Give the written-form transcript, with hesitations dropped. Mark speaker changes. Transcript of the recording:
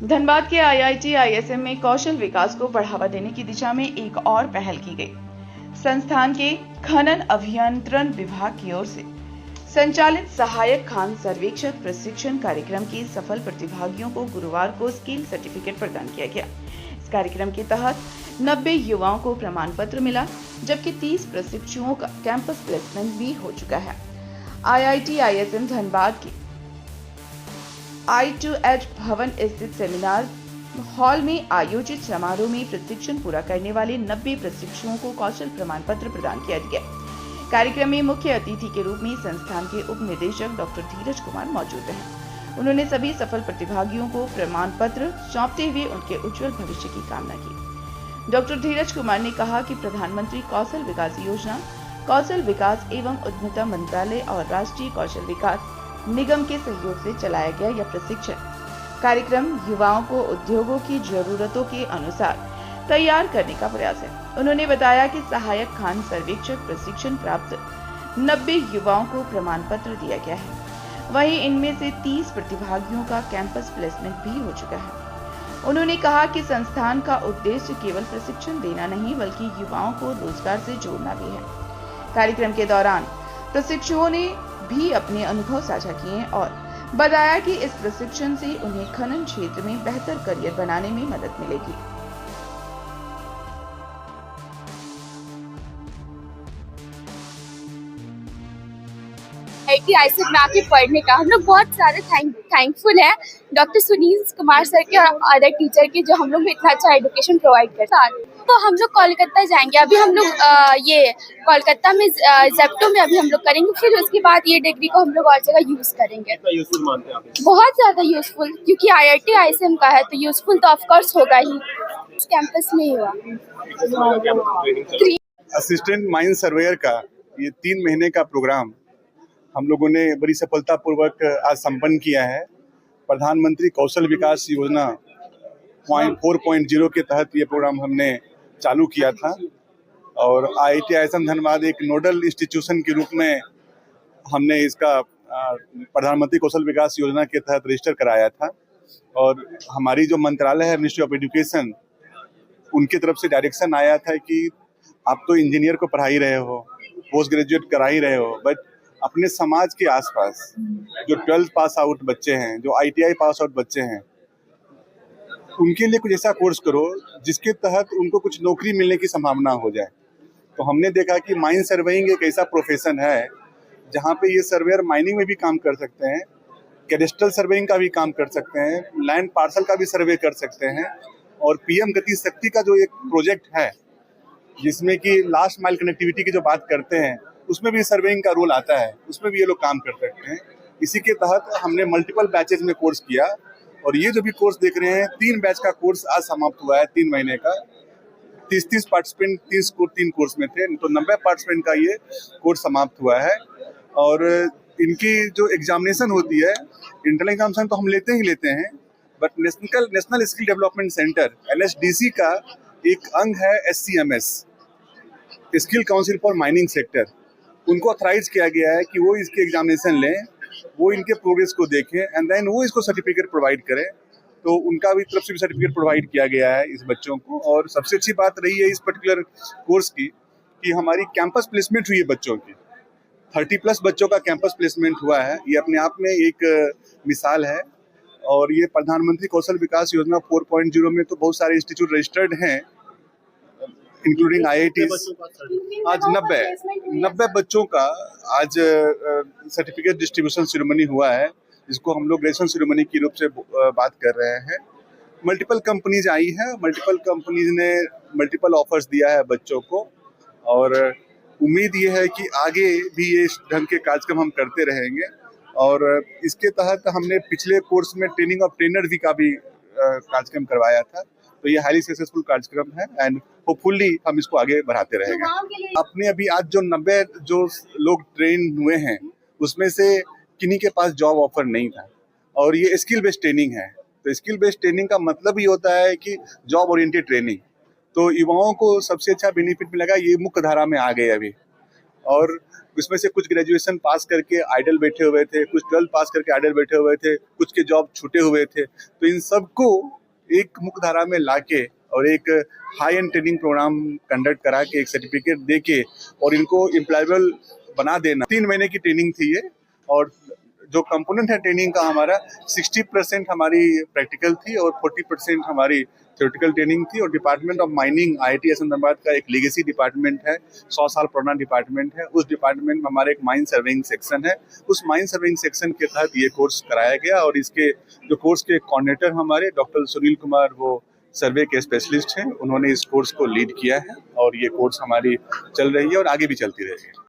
Speaker 1: धनबाद के IIT ISM में कौशल विकास को बढ़ावा देने की दिशा में एक और पहल की गई। संस्थान के खनन अभियंत्रण विभाग की ओर से संचालित सहायक खान सर्वेक्षक प्रशिक्षण कार्यक्रम के सफल प्रतिभागियों को गुरुवार को स्किल सर्टिफिकेट प्रदान किया गया। इस कार्यक्रम के तहत 90 युवाओं को प्रमाण पत्र मिला, जबकि 30 प्रशिक्षुओं का कैंपस प्लेसमेंट भी हो चुका है। IIT ISM धनबाद के I2H भवन स्थित सेमिनार हॉल में आयोजित समारोह में प्रशिक्षण पूरा करने वाले 90 प्रशिक्षुओं को कौशल प्रमाण पत्र प्रदान किया गया। कार्यक्रम में मुख्य अतिथि के रूप में संस्थान के उप निदेशक डॉक्टर धीरज कुमार मौजूद रहे। उन्होंने सभी सफल प्रतिभागियों को प्रमाण पत्र सौंपते हुए उनके उज्जवल भविष्य की कामना की। डॉक्टर धीरज कुमार ने कहा कि प्रधानमंत्री कौशल विकास योजना, कौशल विकास एवं उद्यमिता मंत्रालय और राष्ट्रीय कौशल विकास निगम के सहयोग से चलाया गया यह प्रशिक्षण कार्यक्रम युवाओं को उद्योगों की जरूरतों के अनुसार तैयार करने का प्रयास है। उन्होंने बताया कि सहायक खान सर्वेक्षक प्रशिक्षण प्राप्त 90 युवाओं को प्रमाण पत्र दिया गया है। वहीं इनमें से 30 प्रतिभागियों का कैंपस प्लेसमेंट भी हो चुका है। उन्होंने कहा कि संस्थान का उद्देश्य केवल प्रशिक्षण देना नहीं, बल्कि युवाओं को रोजगार से जोड़ना भी है। कार्यक्रम के दौरान प्रशिक्षुओं ने भी अपने अनुभव साझा किए और बताया कि इस प्रशिक्षण से उन्हें खनन क्षेत्र में बेहतर करियर बनाने में मदद मिलेगी।
Speaker 2: IIT ISM में आके पढ़ने का हम लोग बहुत सारे थैंकफुल हैं डॉक्टर सुनील कुमार सर के और अदर टीचर के, जो हम लोग इतना अच्छा एजुकेशन प्रोवाइड करते हैं। तो हम लोग कोलकाता जाएंगे। अभी हम लोग ये कोलकाता में जेप्टो में अभी हम लोग करेंगे, फिर उसके बाद ये डिग्री को हम लोग और जगह यूज करेंगे।
Speaker 3: यूजफुल मानते हैं आप?
Speaker 2: बहुत ज्यादा यूजफुल, क्योंकि IIT ISM का है तो यूजफुल तो ऑफ कोर्स होगा ही। कैंपस में ही हुआ।
Speaker 4: असिस्टेंट माइन सर्वेयर का ये 3 महीने का प्रोग्राम हम लोगों ने बड़ी सफलतापूर्वक आज संपन्न किया है। प्रधानमंत्री कौशल विकास योजना 4.0 के तहत ये प्रोग्राम हमने चालू किया था और IIT ISM धनबाद एक नोडल इंस्टीट्यूशन के रूप में हमने इसका प्रधानमंत्री कौशल विकास योजना के तहत रजिस्टर कराया था। और हमारी जो मंत्रालय है, मिनिस्ट्री ऑफ एजुकेशन, उनकी तरफ से डायरेक्शन आया था कि आप तो इंजीनियर को पढ़ा ही रहे हो, पोस्ट ग्रेजुएट करा ही रहे हो, बट अपने समाज के आसपास जो 12th पास आउट बच्चे हैं, जो ITI पास आउट बच्चे हैं, उनके लिए कुछ ऐसा कोर्स करो जिसके तहत उनको कुछ नौकरी मिलने की संभावना हो जाए। तो हमने देखा कि माइन सर्वेइंग एक ऐसा प्रोफेशन है जहाँ पे ये सर्वेयर माइनिंग में भी काम कर सकते हैं, कैडेस्ट्रल सर्वेइंग का भी काम कर सकते हैं, लैंड पार्सल का भी सर्वे कर सकते हैं, और PM गति शक्ति का जो एक प्रोजेक्ट है जिसमें कि लास्ट माइल कनेक्टिविटी की जो बात करते हैं, उसमें भी सर्वेइंग का रोल आता है, उसमें भी ये लोग काम कर सकते हैं। इसी के तहत हमने मल्टीपल बैचेज में कोर्स किया और ये जो भी कोर्स देख रहे हैं, 3 बैच का कोर्स आज समाप्त हुआ है। 3 महीने का 30 पार्टिसिपेंट 3 कोर्स में थे, तो 90 पार्टिसिपेंट का ये कोर्स समाप्त हुआ है। और इनकी जो एग्जामिनेशन होती है, इंटरनल एग्जामिनेशन तो हम लेते ही लेते हैं, but national skill development centre NSDC का एक अंग है SCMS, skill council for mining sector. उनको ऑथराइज किया गया है कि वो इसके एग्जामिनेशन लें, वो इनके प्रोग्रेस को देखें एंड देन वो इसको सर्टिफिकेट प्रोवाइड करें। तो उनका भी तरफ से भी सर्टिफिकेट प्रोवाइड किया गया है इस बच्चों को। और सबसे अच्छी बात रही है इस पर्टिकुलर कोर्स की कि हमारी कैंपस प्लेसमेंट हुई है बच्चों की। 30+ बच्चों का कैंपस प्लेसमेंट हुआ है। ये अपने आप में एक मिसाल है। और ये प्रधानमंत्री कौशल विकास योजना 4.0 में तो बहुत सारे इंस्टीट्यूट रजिस्टर्ड हैं, इंक्लूडिंग IITs। आज 90 बच्चों का आज सर्टिफिकेट डिस्ट्रीब्यूशन सेरेमनी हुआ है, जिसको हम लोग ग्रेजुएशन सेरेमनी के रूप से बात कर रहे हैं। मल्टीपल कंपनीज आई हैं, मल्टीपल कंपनीज ने मल्टीपल ऑफर्स दिया है बच्चों को, और उम्मीद ये है कि आगे भी ये इस ढंग के कार्यक्रम हम करते रहेंगे। और इसके तहत हमने पिछले कोर्स में ट्रेनिंग ऑफ ट्रेनर भी का भी कार्यक्रम करवाया था। तो ये हाईली सक्सेसफुल कार्यक्रम है एंड होपफुली हम इसको आगे बढ़ाते रहेंगे। अपने अभी आज जो 90 जो लोग ट्रेन हुए हैं, उसमें से किन्हीं के पास जॉब ऑफर नहीं था, और ये स्किल बेस्ड ट्रेनिंग है। तो स्किल बेस्ड ट्रेनिंग का मतलब ही होता है कि जॉब ओरिएंटेड ट्रेनिंग। तो युवाओं को सबसे अच्छा बेनिफिट मिलेगा, ये मुख्य धारा में आ गए अभी। और उसमें से कुछ ग्रेजुएशन पास करके आइडल बैठे हुए थे, कुछ 12 पास करके आइडल बैठे हुए थे, कुछ के जॉब छूटे हुए थे। तो इन सबको एक मुख्य धारा में लाके और एक high end training programme conduct करा के एक सर्टिफिकेट दे के और इनको एम्प्लॉयबल बना देना। 3 महीने की ट्रेनिंग थी ये, और जो कंपोनेंट है ट्रेनिंग का हमारा 60% हमारी प्रैक्टिकल थी और 40% हमारी थ्योरेटिकल ट्रेनिंग थी। और department of mining IIT Hyderabad का एक लेगेसी डिपार्टमेंट है, 100 साल पुराना डिपार्टमेंट है। उस डिपार्टमेंट में हमारा एक माइन सर्वेइंग सेक्शन है, उस माइन सर्वेइंग सेक्शन के तहत ये कोर्स कराया गया। और इसके जो कोर्स के कोऑर्डिनेटर हमारे डॉक्टर सुनील कुमार, वो सर्वे के स्पेशलिस्ट हैं, उन्होंने इस कोर्स को लीड किया है और ये कोर्स हमारी चल रही है और आगे भी चलती रहेगी।